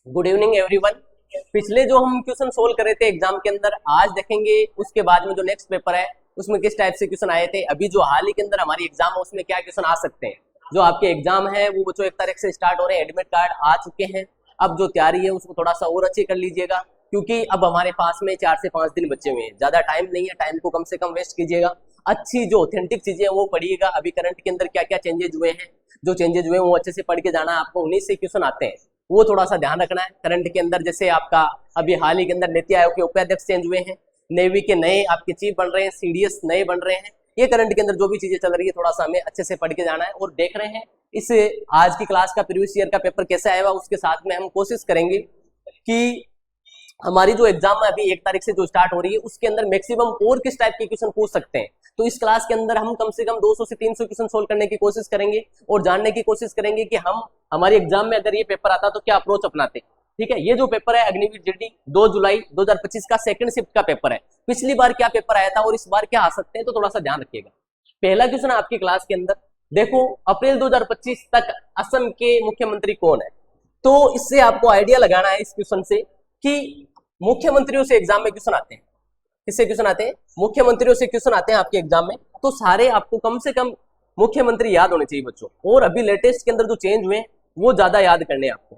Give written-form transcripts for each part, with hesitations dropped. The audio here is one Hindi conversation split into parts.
Good evening everyone. पिछले जो हम क्वेश्चन सोल्व कर रहे थे एग्जाम के अंदर, आज देखेंगे उसके बाद में जो नेक्स्ट पेपर है उसमें किस टाइप से क्वेश्चन आए थे। अभी जो हाल ही के अंदर हमारी एग्जाम है उसमें क्या क्वेश्चन आ सकते हैं। जो आपके एग्जाम है वो बच्चों 1 तारीख से स्टार्ट हो रहे हैं, एडमिट कार्ड आ चुके हैं। अब जो तैयारी है उसको थोड़ा सा और अच्छी कर लीजिएगा, क्योंकि अब हमारे पास में 4 से 5 दिन बचे हुए हैं, ज्यादा टाइम नहीं है। टाइम को कम से कम वेस्ट कीजिएगा, अच्छी जो ऑथेंटिक चीजें हैं वो पढ़िएगा। अभी करंट के अंदर क्या क्या चेंजेज हुए हैं, जो चेंजेज हुए हैं वो अच्छे से पढ़ के जाना है आपको। उन्हीं से क्वेश्चन आते हैं, वो थोड़ा सा ध्यान रखना है। करंट के अंदर जैसे आपका अभी हाल ही के अंदर नीति आयोग के उपाध्यक्ष चेंज हुए हैं, नेवी के नए आपके चीफ बन रहे हैं, सीडीएस नए बन रहे हैं। ये करंट के अंदर जो भी चीजें चल रही है थोड़ा सा हमें अच्छे से पढ़ के जाना है। और देख रहे हैं इस आज की क्लास का प्रीवियस ईयर का पेपर कैसे आएगा, उसके साथ में हम कोशिश करेंगे कि हमारी जो एग्जाम है अभी 1 तारीख से जो स्टार्ट हो रही है उसके अंदर मैक्सिमम और किस टाइप के क्वेश्चन पूछ सकते हैं। तो इस क्लास के अंदर हम कम से कम 200 से 300 क्वेश्चन सोल्व करने की कोशिश करेंगे और जानने की कोशिश करेंगे कि हम हमारी एग्जाम में अगर ये पेपर आता तो क्या अप्रोच अपनाते। ठीक है, ये जो पेपर है अग्निवीर जीडी 2 जुलाई 2025 का सेकंड शिफ्ट का पेपर है। पिछली बार क्या पेपर आया था और इस बार क्या आ सकते हैं, तो थोड़ा सा ध्यान रखिएगा। पहला क्वेश्चन आपकी क्लास के अंदर देखो, अप्रैल 2025 तक असम के मुख्यमंत्री कौन है। तो इससे आपको आइडिया लगाना है इस क्वेश्चन से कि मुख्यमंत्रियों से एग्जाम में क्वेश्चन आते हैं। किससे क्वेश्चन आते हैं? मुख्यमंत्रियों से क्वेश्चन आते हैं आपके एग्जाम में। तो सारे आपको कम से कम मुख्यमंत्री याद होने चाहिए बच्चों। और अभी लेटेस्ट के अंदर जो चेंज हुए वो ज्यादा याद करने हैं आपको।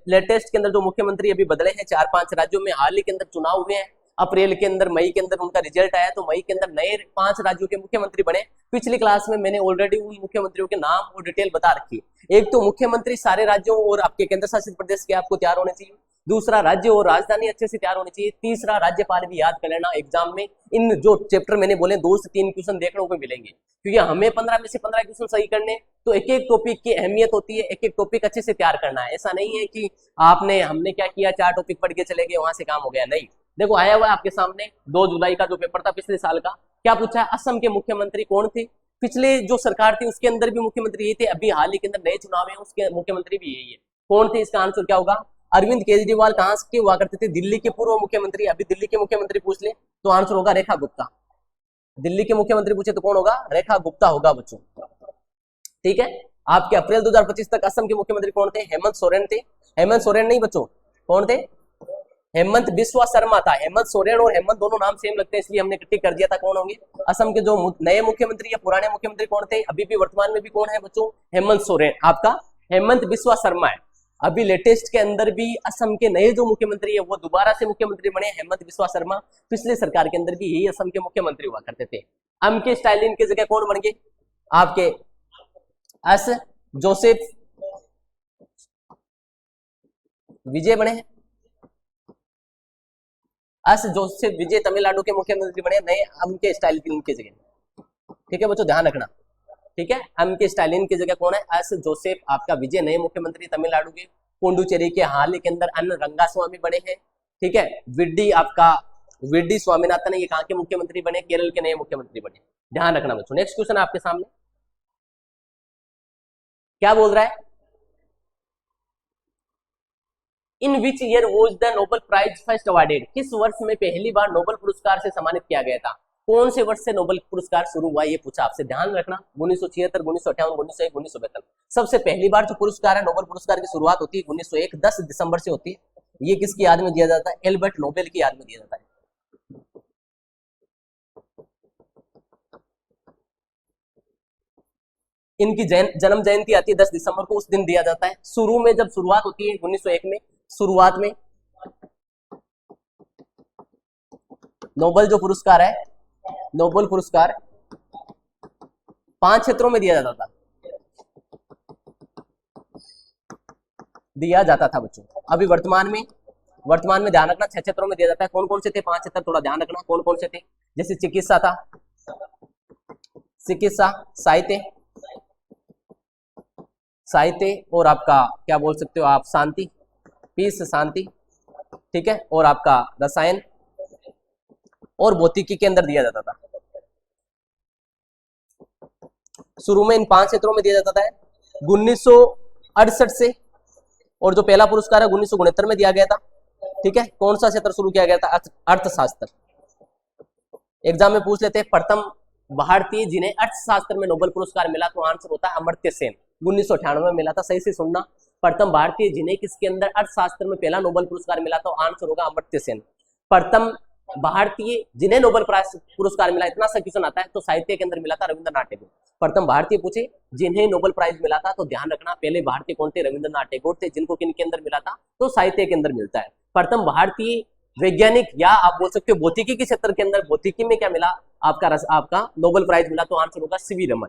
लेटेस्ट के अंदर जो मुख्यमंत्री अभी बदले हैं 4-5 राज्यों में, हाल ही के अंदर चुनाव हुए हैं। अप्रैल के अंदर, मई के अंदर उनका रिजल्ट आया, तो मई के अंदर नए 5 राज्यों के मुख्यमंत्री बने। पिछली क्लास में मैंने ऑलरेडी उन मुख्यमंत्रियों के नाम और डिटेल बता रखी है। एक तो मुख्यमंत्री सारे राज्यों और आपके केंद्र शासित प्रदेश के आपको तैयार होने चाहिए। दूसरा, राज्य और राजधानी अच्छे से तैयार होनी चाहिए। तीसरा, राज्यपाल भी याद कर लेना एग्जाम में। इन जो चैप्टर मैंने बोले 2 से 3 क्वेश्चन देखने को मिलेंगे, क्योंकि हमें 15 में से 15 क्वेश्चन सही करने। तो एक एक टॉपिक की अहमियत होती है, एक एक टॉपिक अच्छे से तैयार करना है। ऐसा नहीं है कि हमने क्या किया, 4 टॉपिक पढ़ के चले गए, वहां से काम हो गया। नहीं, देखो आया हुआ है आपके सामने 2 जुलाई का जो पेपर था पिछले साल का। क्या पूछा है? असम के मुख्यमंत्री कौन थे। पिछले जो सरकार थी उसके अंदर भी मुख्यमंत्री यही थे, अभी हाल ही के अंदर नए चुनाव है उसके मुख्यमंत्री भी यही है। कौन थे? इसका आंसर क्या होगा? अरविंद केजरीवाल कहां के हुआ करते थे? दिल्ली के पूर्व मुख्यमंत्री। अभी दिल्ली के मुख्यमंत्री पूछ ले तो आंसर होगा रेखा गुप्ता। दिल्ली के मुख्यमंत्री पूछे तो कौन होगा? रेखा गुप्ता होगा बच्चों। ठीक है, आपके अप्रैल 2025 तक असम के मुख्यमंत्री कौन थे? हेमंत सोरेन थे। हेमंत सोरेन नहीं बच्चों, कौन थे? हेमंत बिस्वा शर्मा था। हेमंत सोरेन और हेमंत दोनों नाम सेम लगते हैं, इसलिए हमने टिक कर दिया था। कौन होंगे असम के जो नए मुख्यमंत्री या पुराने मुख्यमंत्री कौन थे? अभी भी वर्तमान में भी कौन है बच्चों? हेमंत सोरेन। आपका हेमंत बिस्वा शर्मा है। अभी लेटेस्ट के अंदर भी असम के नए जो मुख्यमंत्री है वो दोबारा से मुख्यमंत्री बने, हेमंत बिस्वा शर्मा। पिछले सरकार के अंदर भी यही असम के मुख्यमंत्री हुआ करते थे। एम.के. स्टालिन की जगह कौन बन गए? आपके एस जोसेफ विजय बने हैं। एस जोसेफ विजय तमिलनाडु के मुख्यमंत्री बने नए एम.के. स्टालिन की जगह। ठीक है बच्चों, ध्यान रखना। ठीक है, एम.के. स्टालिन की जगह कौन है? एस जोसेफ आपका विजय नए मुख्यमंत्री तमिलनाडु के। पुडुचेरी के हाल के अंदर एन रंगास्वामी बने हैं। ठीक है, वीडी स्वामीनाथन ये कहां के मुख्यमंत्री बने? केरल के नए मुख्यमंत्री बने। ध्यान रखना बच्चों। नेक्स्ट क्वेश्चन आपके सामने क्या बोल रहा है? In which year was the Nobel prize first awarded. किस वर्ष में पहली बार नोबेल पुरस्कार से सम्मानित किया गया था? कौन से वर्ष से नोबेल पुरस्कार शुरू हुआ, ये पूछा आपसे। ध्यान रखना, 1976, 1958, 1901, 1972। सबसे पहली बार जो पुरस्कार है नोबेल पुरस्कार की शुरुआत होती है 1901 10 दिसंबर से होती है। ये किसकी याद में दिया जाता है? एल्बर्ट नोबेल की याद में दिया जाता है। इनकी जन्म जयंती आती है 10 दिसंबर को, उस दिन दिया जाता है। शुरू में जब शुरुआत होती है 1901 में, शुरुआत में नोबेल जो पुरस्कार है, नोबेल पुरस्कार 5 क्षेत्रों में दिया जाता था बच्चों। अभी वर्तमान में ध्यान रखना 6 क्षेत्रों में दिया जाता है। कौन कौन से थे 5 क्षेत्र? थोड़ा ध्यान रखना कौन कौन से थे। जैसे चिकित्सा था, चिकित्सा, साहित्य और आपका क्या बोल सकते हो आप, शांति, पीस, शांति। ठीक है, और आपका रसायन और भौतिकी के अंदर दिया जाता था। शुरू में इन 5 क्षेत्रों में दिया जाता था 1968 से, और जो पहला पुरस्कार है 1969 में दिया गया था। ठीक है, कौन सा क्षेत्र शुरू किया गया था? अर्थशास्त्र। एग्जाम में पूछ लेते हैं प्रथम भारतीय जिन्हें अर्थशास्त्र में नोबेल पुरस्कार मिला, तो आंसर होता है अमर्त्य सेन। 1998 में मिला था। सही से सुनना, प्रथम भारतीय जिन्हें किसके अंदर अर्थशास्त्र में पहला नोबेल पुरस्कार मिला, तो आंसर होगा अमर्त्य सेन। प्रथम भारतीय जिन्हें नोबेल पुरस्कार मिला, इतना सा क्वेश्चन आता है, तो साहित्य के अंदर मिला था रविंद्रनाथ टैगोर। प्रथम भारतीय पूछे जिन्हें नोबेल प्राइज मिला था, तो ध्यान रखना पहले भारतीय कौन थे, रविंद्रनाथ टैगोर थे, जिनको किन के अंदर मिला था, तो साहित्य के अंदर मिलता है। प्रथम भारतीय वैज्ञानिक या आप बोल सकते हो भौतिकी के क्षेत्र के अंदर, भौतिकी में क्या मिला आपका नोबेल प्राइज मिला, तो आंसर होगा सीवी रमन।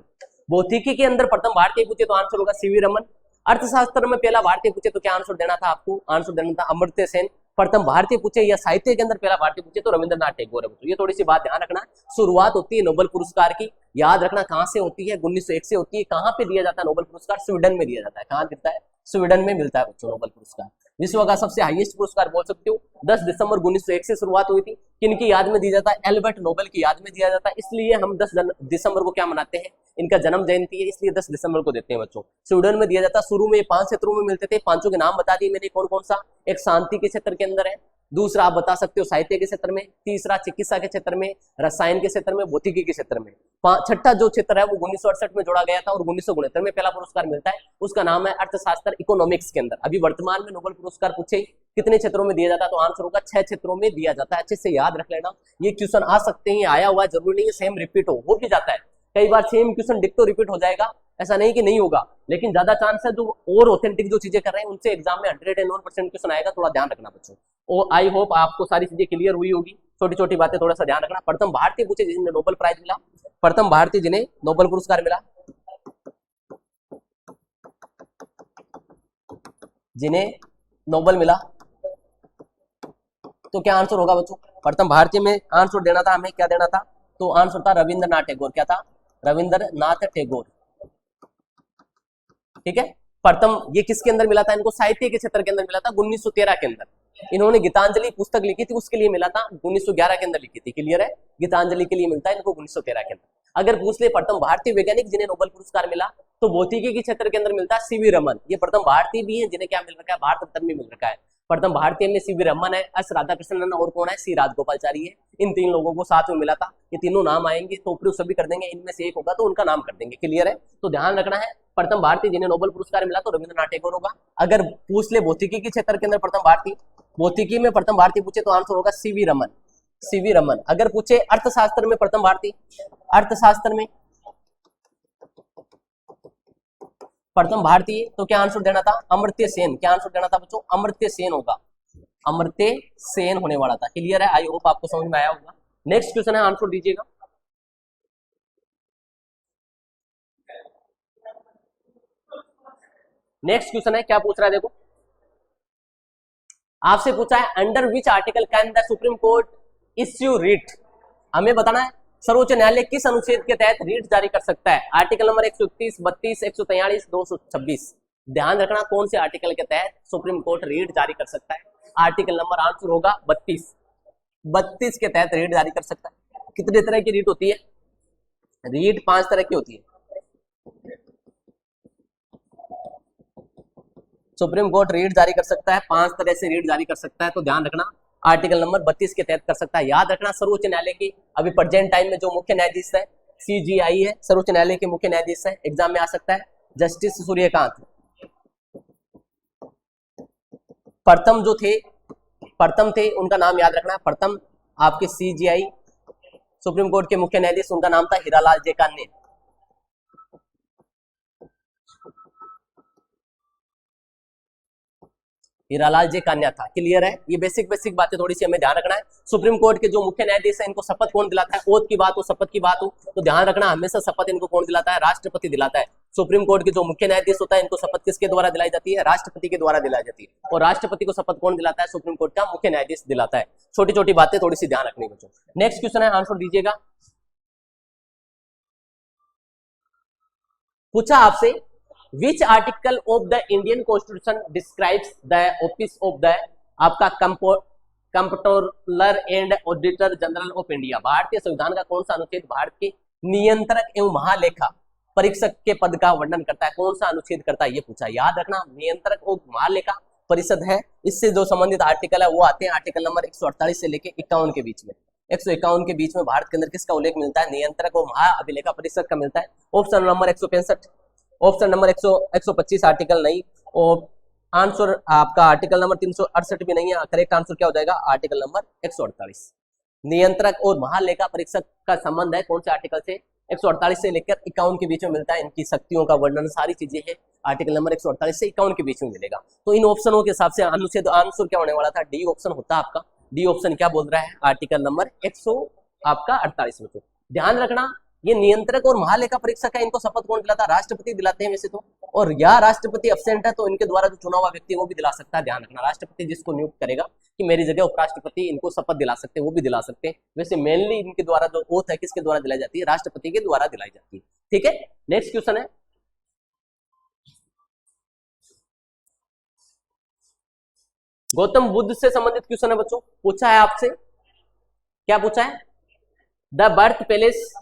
भौतिकी के अंदर प्रथम भारतीय पूछे तो आंसर होगा सीवी रमन। अर्थशास्त्र में पहला भारतीय पूछे तो क्या आंसर देना था आपको, आंसर देना था अमर्त्य सेन। प्रथम भारतीय पूछे या साहित्य के अंदर पहला भारतीय पूछे तो रविंद्रनाथ टैगोर है। ये थोड़ी सी बात ध्यान रखना, शुरुआत होती है नोबेल पुरस्कार की, याद रखना कहां से होती है, 1901 से होती है। कहां पे दिया जाता है नोबेल पुरस्कार, स्वीडन में दिया जाता है। कहां मिलता है, स्वीडन में मिलता है बच्चों नोबेल पुरस्कार। विश्व का सबसे हाईएस्ट पुरस्कार बोल सकते हो। 10 दिसंबर 1901 से शुरुआत हुई थी। किनकी याद में दिया जाता है, एल्बर्ट नोबेल की याद में दिया जाता है। इसलिए हम 10 दिसंबर को क्या मनाते हैं, इनका जन्म जयंती है, इसलिए 10 दिसंबर को देते हैं बच्चों। स्वीडन में दिया जाता है। शुरू में 5 क्षेत्रों में मिलते थे, पांचों के नाम बता दिए मैंने, कौन कौन सा। एक शांति के क्षेत्र के अंदर है, दूसरा आप बता सकते हो साहित्य के क्षेत्र में, तीसरा चिकित्सा के क्षेत्र में, रसायन के क्षेत्र में, भौतिकी के क्षेत्र में। छठा जो क्षेत्र है वो 1968 में जोड़ा गया था और 1969 में पहला पुरस्कार मिलता है, उसका नाम है अर्थशास्त्र इकोनॉमिक्स के अंदर। अभी वर्तमान में नोबेल पुरस्कार पूछे कितने क्षेत्रों में दिया जाता है, तो आंसर होगा 6 क्षेत्रों में दिया जाता है। अच्छे से याद रख लेना, ये क्वेश्चन आ सकते हैं, आया हुआ जरूरी नहीं है सेम रिपीट हो भी जाता है। कई बार सेम क्वेश्चन डिक्टो रिपीट हो जाएगा, ऐसा नहीं कि नहीं होगा, लेकिन ज्यादा चांस है जो और ऑथेंटिक जो चीजें कर रहे हैं उनसे एग्जाम में 101% क्वेश्चन आएगा। थोड़ा ध्यान रखना बच्चों। और आई होप आपको सारी चीजें क्लियर हुई होगी। छोटी छोटी बातें थोड़ा सा ध्यान रखना। प्रथम भारतीय पूछे जिन्हें नोबेल प्राइज मिला, प्रथम भारतीय जिन्हें नोबेल पुरस्कार मिला, जिन्हें नोबेल मिला, तो क्या आंसर होगा बच्चों, प्रथम भारतीय में आंसर देना था हमें, क्या देना था, तो आंसर था रविंद्रनाथ टैगोर। क्या था, रविंद्रनाथ टैगोर। ठीक है। प्रथम ये किसके अंदर मिला था इनको, साहित्य के क्षेत्र के अंदर मिला था 1913 के अंदर। इन्होंने गीतांजलि पुस्तक लिखी थी, उसके लिए मिला था, 1911 के अंदर लिखी थी। क्लियर है, गीतांजलि के लिए मिलता है इनको 1913 के अंदर। अगर पूछ ले प्रथम भारतीय वैज्ञानिक जिन्हें नोबेल पुरस्कार मिला, तो भौतिकी के क्षेत्र के अंदर मिलता है सीवी रमन। ये प्रथम भारतीय भी है जिन्हें क्या मिल रखा है, भारत रत्न भी मिल रखा है। प्रथम भारतीय में सीवी रमन है, एस राधाकृष्णन और कौन है, सी राजगोपालचारी है। इन 3 लोगों को साथ में मिला था। ये तीनों नाम आएंगे तो प्रयोग सभी कर देंगे, इनमें से एक होगा तो उनका नाम कर देंगे। क्लियर है, तो ध्यान रखना है प्रथम भारतीय जिन्हें नोबेल पुरस्कार मिला तो रविंद्रनाथ टैगोर होगा। अगर पूछ ले भौतिकी के क्षेत्र के अंदर प्रथम भारतीय, भौतिकी में प्रथम भारतीय पूछे तो आंसर होगा सीवी रमन, सीवी रमन। अगर पूछे अर्थशास्त्र में प्रथम भारतीय, अर्थशास्त्र में प्रथम भारतीय, तो क्या आंसर देना था, अमर्त्य सेन। क्या आंसर देना था बच्चों, अमर्त्य सेन होगा, अमर्त्य सेन होने वाला था। क्लियर है, आई होप आपको समझ में आया होगा। नेक्स्ट क्वेश्चन है, आंसर दीजिएगा। नेक्स्ट क्वेश्चन है, क्या पूछ रहा है देखो, आपसे पूछा है under which article can the supreme court issue writ. हमें बताना है सर्वोच्च न्यायालय किस अनुच्छेद के तहत रीट जारी कर सकता है। Article number 131, 32, 143, 226। ध्यान रखना कौन से आर्टिकल के तहत सुप्रीम कोर्ट रीट जारी कर सकता है। आर्टिकल नंबर आंसर होगा 32, 32 के तहत रीट जारी कर सकता है। कितने तरह की रीट होती है, रीट 5 तरह की होती है। सुप्रीम कोर्ट रीट जारी कर सकता है, 5 तरह से रीट जारी कर सकता है। तो ध्यान रखना आर्टिकल नंबर 32 के तहत कर सकता है। याद रखना सर्वोच्च न्यायालय की अभी प्रेजेंट टाइम में जो मुख्य न्यायाधीश है CGI है, सर्वोच्च न्यायालय के मुख्य न्यायाधीश है, एग्जाम में आ सकता है जस्टिस सूर्यकांत। प्रथम जो थे, प्रथम थे उनका नाम याद रखना, प्रथम आपके CGI सुप्रीम कोर्ट के मुख्य न्यायाधीश, उनका नाम था हीरालाल जेकान्ने। हीरालाल जे कान्या था। क्लियर है, ये बेसिक बातें थोड़ी सी हमें ध्यान रखना है। सुप्रीम कोर्ट के जो मुख्य न्यायाधीश है इनको शपथ कौन दिलाता है, ओथ की बात हो, शपथ की बात हो, तो ध्यान रखना हमेशा शपथ इनको कौन दिलाता है, राष्ट्रपति दिलाता है। सुप्रीम कोर्ट के जो मुख्य न्यायाधीश होता है इनको शपथ किसके द्वारा दिलाई जाती है, राष्ट्रपति के द्वारा दिलाई जाती है। और राष्ट्रपति को शपथ कौन दिलाता है, सुप्रीम कोर्ट का मुख्य न्यायाधीश दिलाता है। छोटी छोटी बातें थोड़ी सी ध्यान रखनी बच्चों। नेक्स्ट क्वेश्चन है, आंसर दीजिएगा। पूछा आपसे which article of the Indian constitution describes the office of the आपका comptroller and auditor general of India. भारतीय संविधान का कौन सा अनुच्छेद भारत के नियंत्रक एवं महालेखा परीक्षक के पद का वर्णन करता है, कौन सा अनुच्छेद करता है, ये पूछा। याद रखना नियंत्रक और महालेखा परिषद है, इससे जो संबंधित आर्टिकल है वो आते हैं आर्टिकल नंबर 148 से लेके 51 के बीच में। 151 के बीच में भारत के अंदर किसका उल्लेख मिलता है, नियंत्रक और महाअभिलेखा परिषद का मिलता है। Option number 165, option number 125 article नहीं, और आंसर आपका आर्टिकल नंबर 368 भी नहीं है, करेक्ट आंसर क्या हो जाएगा आर्टिकल नंबर 148। नियंत्रक और महालेखा परीक्षक का संबंध है कौन से आर्टिकल से, 148 से लेकर 51 के बीच में मिलता है। इनकी शक्तियों का वर्णन सारी चीजें हैं आर्टिकल नंबर 148 से 51 के बीच में मिलेगा। तो इन ऑप्शनों के हिसाब से अनुच्छेद आंसर क्या होने वाला था, डी ऑप्शन होता है आपका। डी ऑप्शन क्या बोल रहा है, आर्टिकल नंबर 148 में। तो ध्यान रखना ये नियंत्रक और महालेखा परीक्षक है, इनको शपथ कौन दिलाता है, राष्ट्रपति दिलाते हैं वैसे तो, और या राष्ट्रपति अब्सेंट है तो इनके द्वारा जो चुना हुआ व्यक्ति वो भी दिला सकता है। ध्यान रखना राष्ट्रपति जिसको नियुक्त करेगा कि मेरी जगह उपराष्ट्रपति इनको शपथ दिला सकते हैं, वो भी दिला सकते हैं। वैसे मेनली इनके द्वारा जो ओथ है किसके द्वारा दिलाई जाती है, राष्ट्रपति के द्वारा दिलाई जाती है। ठीक है, नेक्स्ट क्वेश्चन है गौतम बुद्ध से संबंधित क्वेश्चन है बच्चों, पूछा है आपसे, क्या पूछा है, the birth place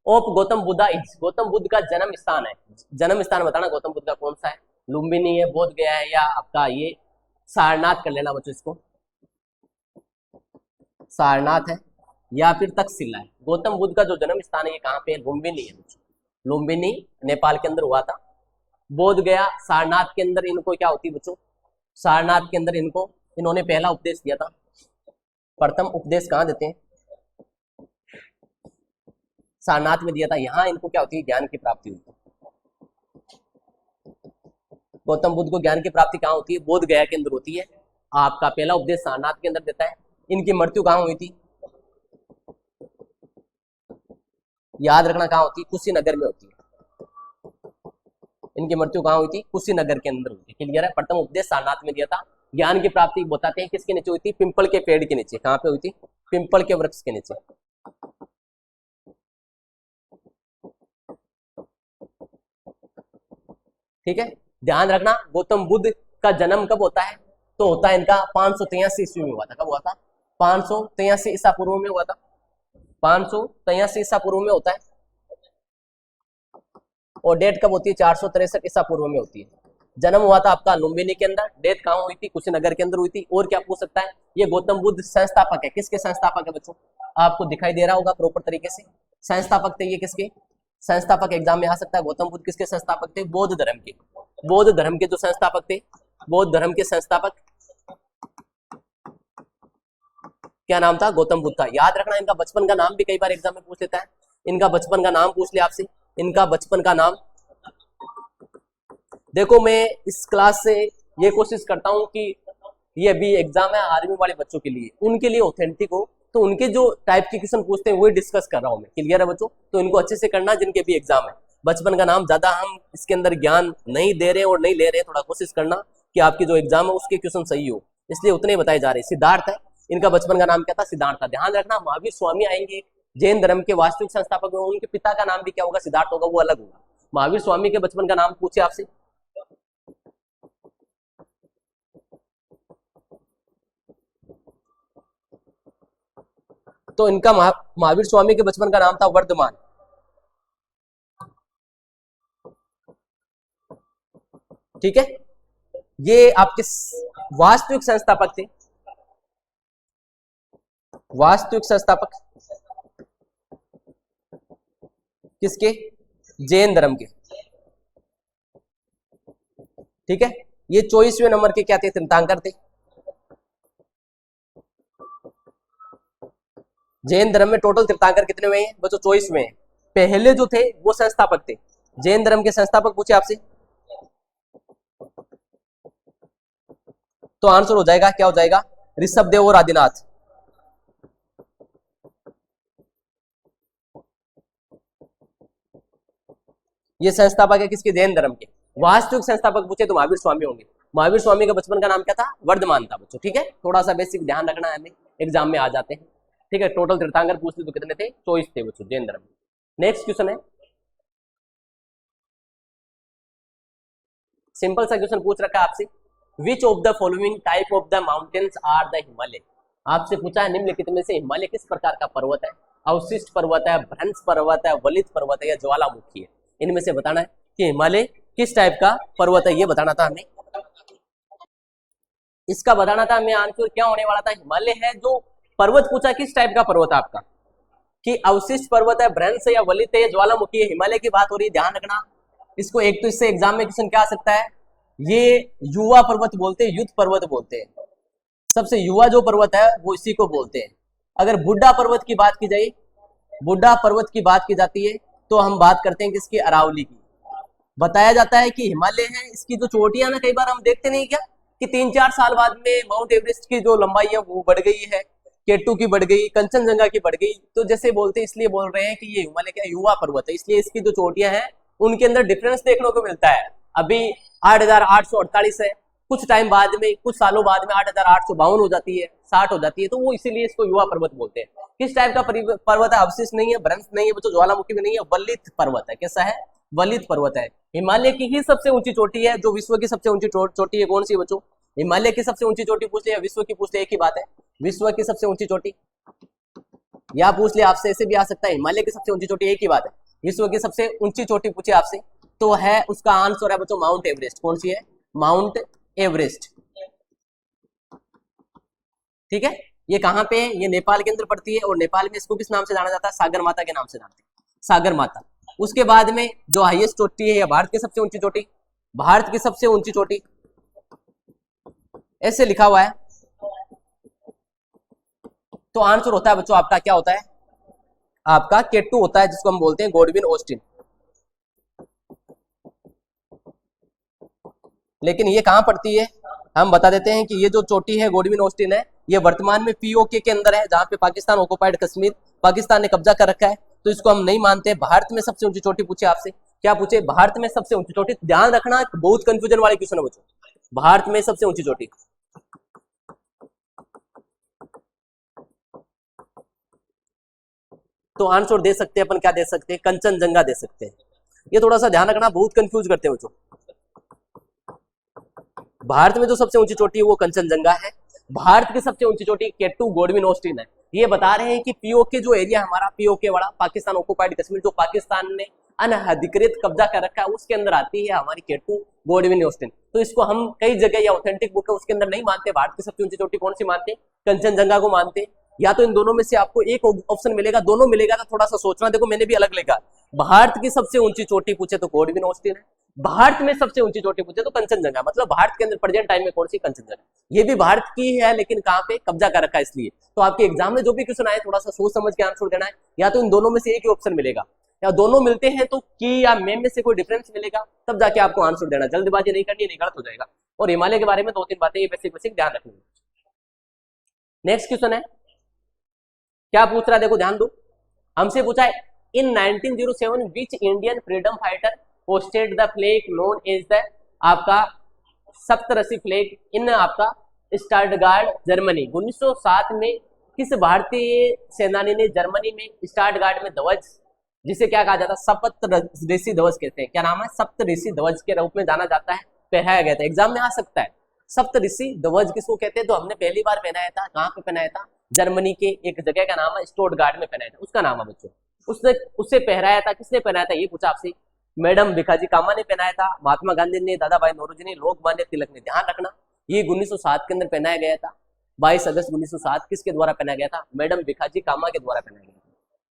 of Gautam Buddha is, Gautam Buddha का जन्म स्थान है, जन्म स्थान बताना गौतम बुद्ध का कौन सा है, लुम्बिनी है, बोध गया है, या आपका ये सारनाथ कर लेना बच्चों इसको, सारनाथ है या फिर तक्षशिला है। गौतम बुद्ध का जो जन्म स्थान है ये कहाँ पे है, लुम्बिनी है बच्चों, लुम्बिनी नेपाल के अंदर हुआ था। बोध गया सारनाथ के अंदर इनको क्या होती है बच्चों, सारनाथ के अंदर इनको इन्होंने पहला उपदेश दिया था। प्रथम उपदेश कहाँ देते हैं, सारनाथ में दिया था। यहाँ इनको क्या होती है, ज्ञान की प्राप्ति होती है। गौतम बुद्ध को ज्ञान की प्राप्ति कहाँ होती है, बोध गया के अंदर होती है। आपका पहला उपदेश सारनाथ के अंदर देता है। इनकी मृत्यु कहाँ हुई थी, याद रखना कहाँ होती है, कुशीनगर में होती है। इनकी मृत्यु कहाँ हुई थी, कुशीनगर के अंदर हुई थी। क्लियर है, प्रथम उपदेश सारनाथ में दिया था। ज्ञान की प्राप्ति बताते हैं किसके नीचे हुई थी, पिंपल के पेड़ के नीचे। कहाँ पे हुई थी, पिंपल के वृक्ष के नीचे। ठीक है, ध्यान रखना गौतम बुद्ध का जन्म कब होता है, तो होता है इनका 583 ईस्वी में हुआ था। कब हुआ था, 583 ईसा पूर्व में हुआ था, 583 ईसा पूर्व में होता है। और डेट कब होती है, 463 ईसा पूर्व में होती है। जन्म हुआ था आपका लुम्बिनी के अंदर, डेट कहाँ हुई थी, कुशीनगर के अंदर हुई थी। और क्या पूछ सकता है, ये गौतम बुद्ध संस्थापक है, किसके संस्थापक है बच्चों, आपको दिखाई दे रहा होगा प्रॉपर तरीके से। संस्थापक थे ये किसके, संस्थापक एग्जाम में आ सकता है। गौतम बुद्ध किसके संस्थापक थे, बौद्ध धर्म के, बौद्ध धर्म के जो संस्थापक थे, बौद्ध धर्म के संस्थापक क्या नाम था, गौतम बुद्ध था। याद रखना इनका बचपन का नाम भी कई बार एग्जाम में पूछ लेता है। इनका बचपन का नाम पूछ ले आपसे, इनका बचपन का नाम। देखो मैं इस क्लास से ये कोशिश करता हूं कि ये अभी एग्जाम है आर्मी वाले बच्चों के लिए, उनके लिए ऑथेंटिक हो, तो उनके जो टाइप के क्वेश्चन पूछते हैं वही डिस्कस कर रहा हूं मैं। क्लियर है बच्चों, तो इनको अच्छे से करना जिनके भी एग्जाम है। बचपन का नाम ज्यादा हम इसके अंदर ज्ञान नहीं दे रहे और नहीं ले रहे, थोड़ा कोशिश करना कि आपकी जो एग्जाम है उसके क्वेश्चन सही हो, इसलिए उतने बताए जा रहे हैं। सिद्धार्थ है, इनका बचपन का नाम क्या था, सिद्धार्थ था। ध्यान रखना महावीर स्वामी आएंगे, जैन धर्म के वास्तविक संस्थापक, उनके पिता का नाम भी क्या होगा, सिद्धार्थ होगा, वो अलग होगा। महावीर स्वामी के बचपन का नाम पूछे आपसे, तो इनका महावीर स्वामी के बचपन का नाम था वर्धमान। ठीक है, ये आपके वास्तविक संस्थापक थे, वास्तविक संस्थापक किसके, जैन धर्म के। ठीक है, ये 24वें नंबर के क्या थे, तीर्थंकर थे। जैन धर्म में टोटल तीर्थंकर कितने हुए हैं बच्चों, 24 में। पहले जो थे वो संस्थापक थे, जैन धर्म के संस्थापक पूछे आपसे, तो आंसर हो जाएगा, क्या हो जाएगा, ऋषभदेव और आदिनाथ। ये संस्थापक है किसके, जैन धर्म के। वास्तविक संस्थापक पूछे तो महावीर स्वामी होंगे। महावीर स्वामी का बचपन का नाम क्या था, वर्धमान था बच्चों। ठीक है, थोड़ा सा बेसिक ध्यान रखना है, हमें एग्जाम में आ जाते हैं। ठीक है, टोटल तीर्थंकर पूछ ले तो कितने थे, 24 थे बच्चों जैन धर्म। नेक्स्ट क्वेश्चन है, सिंपल सा क्वेश्चन पूछ रखा है आपसे, which of the following type of the mountains are the Himalaya. आपसे पूछा है निम्नलिखित में से हिमालय किस प्रकार का पर्वत है, अवशिष्ट पर्वत है, भ्रंश पर्वत है, वलित पर्वत है, या ज्वालामुखी है। इनमें से बताना है कि हिमालय किस टाइप का पर्वत है, ये बताना था हमें। इसका बताना था हमें, आंसर क्या होने वाला था, हिमालय है। जो पर्वत पूछा किस टाइप का पर्वत है आपका, कि अवशिष्ट पर्वत है, भ्रंश है, या वलित है, या ज्वालामुखी है। हिमालय की बात हो रही है, ध्यान रखना। इसको एक तो इससे एग्जाम में क्वेश्चन क्या आ सकता है, ये युवा पर्वत बोलते हैं, युद्ध पर्वत बोलते हैं। सबसे युवा जो पर्वत है वो इसी को बोलते हैं। अगर बुड्ढा पर्वत की बात की जाए, बुड्ढा पर्वत की बात की जाती है तो हम बात करते हैं किसकी, अरावली की। बताया जाता है कि हिमालय है, इसकी जो चोटियां ना, कई बार हम देखते नहीं क्या कि 3-4 साल बाद में माउंट एवरेस्ट की जो लंबाई है वो बढ़ गई है, केटू की बढ़ गई, कंचनजंगा की बढ़ गई। तो जैसे बोलते हैं, इसलिए बोल रहे हैं कि ये हिमालय क्या युवा पर्वत है, इसलिए इसकी जो चोटियां हैं उनके अंदर डिफरेंस देखने को मिलता है। अभी 8,848 है, कुछ टाइम बाद में, कुछ सालों बाद में 8,852 हो जाती है, 60 हो जाती है, तो वो इसीलिए इसको युवा पर्वत बोलते हैं। किस टाइप का पर्वत है, अवशिष्ट नहीं है, भ्रंश नहीं है, बच्चों ज्वालामुखी भी नहीं है, वलित पर्वत है। कैसा है, वलित पर्वत है। हिमालय की ही सबसे ऊंची चोटी है, जो विश्व की सबसे ऊंची चोटी है, कौन सी बच्चों, हिमालय की सबसे ऊंची चोटी पूछ ले या विश्व की पूछ ले, एक ही बात है, विश्व की सबसे ऊंची चोटी। या पूछ ले आपसे, ऐसे भी आ सकता है, हिमालय की सबसे ऊंची चोटी, एक ही बात है, विश्व की सबसे ऊंची चोटी पूछे आपसे तो है, उसका आंसर है बच्चों माउंट एवरेस्ट। कौन सी है, माउंट एवरेस्ट। ठीक है, ये कहां पे है, ये नेपाल के अंदर पड़ती है, और नेपाल में इसको किस नाम से जाना जाता है, सागर माता के नाम से जानते हैं, सागर माता। उसके बाद में जो हाईएस्ट चोटी है, भारत की सबसे ऊंची चोटी, भारत की सबसे ऊंची चोटी ऐसे लिखा हुआ है, तो आंसर होता है बच्चों आपका क्या होता है, आपका केटू होता है, जिसको हम बोलते हैं गॉडविन ऑस्टिन। लेकिन ये कहां पड़ती है, हम बता देते हैं कि ये जो चोटी है गॉडविन ऑस्टिन है, ये वर्तमान में पीओके के अंदर है, जहां पे पाकिस्तान ऑक्युपाइड कश्मीर, पाकिस्तान ने कब्जा कर रखा है, तो इसको हम नहीं मानते। भारत में सबसे ऊंची चोटी पूछे आपसे, क्या पूछे, भारत में सबसे ऊंची चोटी। ध्यान रखना, बहुत कंफ्यूजन वाले क्वेश्चन है बच्चों, भारत में सबसे ऊंची चोटी। तो आंसर दे सकते हैं अपन, क्या दे सकते हैं, कंचनजंगा दे सकते हैं। ये थोड़ा सा ध्यान रखना, बहुत कंफ्यूज करते हैं बच्चों। भारत में जो सबसे ऊंची चोटी है वो कंचनजंगा है, भारत की सबसे ऊंची चोटी केटू गॉडविन ऑस्टिन है। ये बता रहे हैं कि पीओके जो एरिया हमारा, पीओके वाला पाकिस्तान ऑक्युपाइड कश्मीर, जो पाकिस्तान ने अनधिकृत कब्जा कर रखा है, उसके अंदर आती है हमारी केटू गॉडविन ऑस्टिन। तो इसको हम कई जगह या ऑथेंटिक बुक है उसके अंदर नहीं मानते, भारत की सबसे ऊंची चोटी कौन सी मानते, कंचनजंगा को मानते। या तो इन दोनों में से आपको एक ऑप्शन मिलेगा, दोनों मिलेगा तो थोड़ा सा सोचना। देखो मैंने भी अलग लिखा, भारत की सबसे ऊंची चोटी पूछे तो गॉडविन ऑस्टिन है, भारत में सबसे ऊंची चोटी पूछे तो कंचनजंगा, मतलब भारत के अंदर प्रेजेंट टाइम में कौन सी, कंचनजंगा। ये भी भारत की है, लेकिन कहां पे, कब्जा कर रखा है इसलिए। तो आपके एग्जाम में जो भी क्वेश्चन आए, थोड़ा सा सोच समझ के आंसर देना है। या तो इन दोनों में से एक ही ऑप्शन मिलेगा, या दोनों मिलते हैं तो की या में से कोई डिफरेंस मिलेगा, तब जाके आपको आंसर देना। जल्दबाजी नहीं करनी, नहीं गलत हो जाएगा। और हिमालय के बारे में 2-3 बातें ये बेसिक बेसिक ध्यान रखनी है। नेक्स्ट क्वेश्चन है, क्या पूछ रहा है, देखो ध्यान दो। हमसे पूछा है, in 1907 which Indian freedom fighter hosted the flag known as the, आपका सप्तऋषि फ्लैग इन आपका स्टार्टगार्ड जर्मनी। 1907 में किस भारतीय सेनानी ने जर्मनी में स्टार्टगार्ड में ध्वज, जिसे क्या कहा जाता है, सप्तऋषि ध्वज कहते हैं, क्या नाम है, सप्तऋषि ध्वज के रूप में जाना जाता है, पहनाया गया था। एग्जाम में आ सकता है, सप्तऋषि ध्वज किसको कहते हैं, तो हमने पहली बार पहनाया था, कहां पे पहनाया था, जर्मनी के एक जगह का नाम है स्टुटगार्ट में पहनाया था, उसका नाम है बच्चों। उससे पहनाया था, किसने पहनाया था, ये पूछा आपसे। मैडम भिखाजी कामा ने पहनाया था, महात्मा गांधी ने, दादा भाई नौरोजी ने, लोकमान्य तिलक ने। ध्यान रखना, ये 1907 के अंदर पहनाया गया था। 22 अगस्त 1907 किसके द्वारा पहनाया गया था, मैडम भिखाजी कामा के द्वारा पहनाया गया था।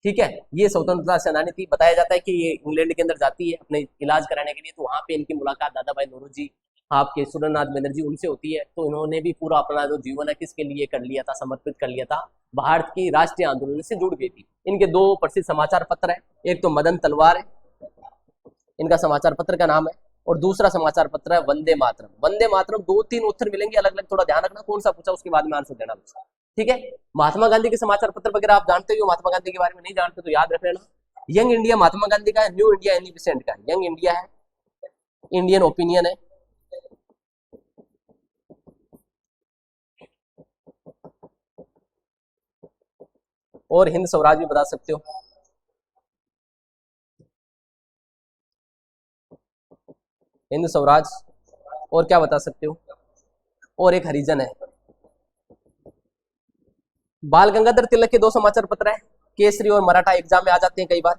ठीक है, ये स्वतंत्रता सेनानी थी। बताया जाता है कि ये इंग्लैंड के अंदर जाती है अपने इलाज कराने के लिए, तो वहां पे इनकी मुलाकात दादा भाई नौरोजी, आपके सुरेंद्रनाथ बनर्जी, उनसे होती है। तो इन्होंने भी पूरा अपना जो जीवन है किसके लिए कर लिया था, समर्पित कर लिया था, भारत की राष्ट्रीय आंदोलन से जुड़ गई थी। इनके 2 प्रसिद्ध समाचार पत्र है, एक तो मदन तलवार है, इनका समाचार पत्र का नाम है, और दूसरा समाचार पत्र है वंदे मातरम। वंदे मातरम 2-3 उत्तर मिलेंगे अलग अलग, थोड़ा ध्यान रखना कौन सा पूछा, उसके बाद में आंसर देना। ठीक है, महात्मा गांधी के समाचार पत्र वगैरह आप जानते हो, महात्मा गांधी के बारे में नहीं जानते तो याद रख लेना। यंग इंडिया महात्मा गांधी का है, न्यू इंडिया एनी बेसेंट का है। यंग इंडिया है, इंडियन ओपिनियन है, और हिंद स्वराज भी बता सकते हो। हिंद स्वराज, और क्या बता सकते हो, और एक हरिजन है। बाल गंगाधर तिलक के 2 समाचार पत्र है, केसरी और मराठा, एग्जाम में आ जाते हैं कई बार,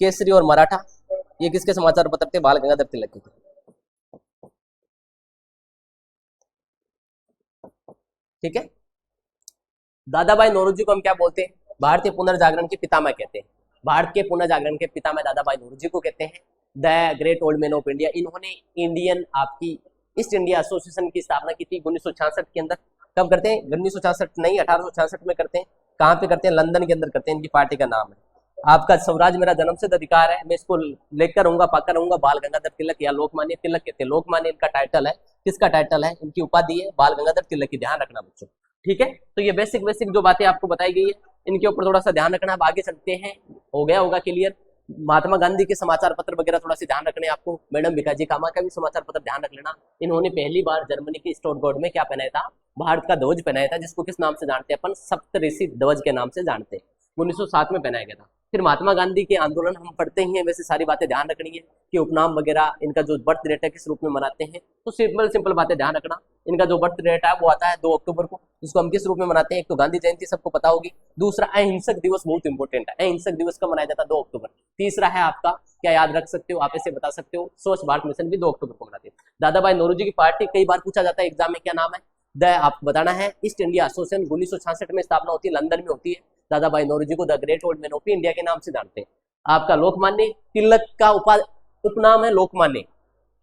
केसरी और मराठा। ये किसके समाचार पत्र थे, बाल गंगाधर तिलक के। ठीक है, दादा भाई नौरोजी को हम क्या बोलते हैं, भारतीय पुनर्जागरण के पितामह कहते हैं। भारत के पुनर्जागरण के पितामह दादा भाई नौरोजी को कहते हैं, the great old man of India. इन्होंने इंडियन आपकी ईस्ट इंडिया एसोसिएशन की स्थापना की थी 1966 के अंदर। कब करते हैं? 1966 नहीं, 1866 में करते हैं। कहाँ पे करते हैं? लंदन के अंदर करते हैं। इनकी पार्टी का नाम है आपका स्वराज मेरा जन्मसिद्ध अधिकार है। मैं इसको लेकर रहूंगा, पाकर रहूंगा। बाल गंगाधर तिलक या लोकमान्य तिलक कहते हैं। लोकमान्य इनका टाइटल है। किसका टाइटल है? इनकी उपाधि है बाल गंगाधर तिलक की, ध्यान रखना बच्चों, ठीक है। तो ये बेसिक बेसिक जो बातें आपको बताई गई है, इनके ऊपर थोड़ा सा ध्यान रखना। अब आगे चलते हैं, हो गया होगा क्लियर। महात्मा गांधी के समाचार पत्र वगैरह थोड़ा सा ध्यान रखने आपको। मैडम भिकाजी कामा का भी समाचार पत्र ध्यान रख लेना। इन्होंने पहली बार जर्मनी के स्टुटगार्ट में क्या पहनाया था? भारत का ध्वज पहनाया था, जिसको किस नाम से जानते हैं अपन? सप्तऋषि ध्वज के नाम से जानते हैं। 1907 में पहनाया गया था। फिर महात्मा गांधी के आंदोलन हम पढ़ते ही हैं, वैसे सारी बातें ध्यान रखनी है कि उपनाम वगैरह, इनका जो बर्थ डेट है किस रूप में मनाते हैं। तो सिंपल सिंपल बातें ध्यान रखना। इनका जो बर्थ डेट है वो आता है 2 अक्टूबर को, जिसको हम किस रूप में मनाते हैं? एक तो गांधी जयंती सबको पता होगी, दूसरा अहिंसक दिवस बहुत इंपॉर्टेंट है। अहिंसक दिवस का मनाया जाता है 2 अक्टूबर। तीसरा है आपका, क्या याद रख सकते हो आप, ऐसे बता सकते हो, स्वच्छ भारत मिशन भी 2 अक्टूबर को मनाते हैं। दादा भाई नौरोजी की पार्टी कई बार पूछा जाता है एग्जाम में, क्या नाम है? आपको बताना है ईस्ट इंडिया एसोसिएशन 1966 में स्थापना होती है, लंदन में होती है। दादा भाई नौरोजी को the great old man of India के नाम से जानते हैं। आपका लोकमान्य तिलक का उपनाम है लोकमान्य,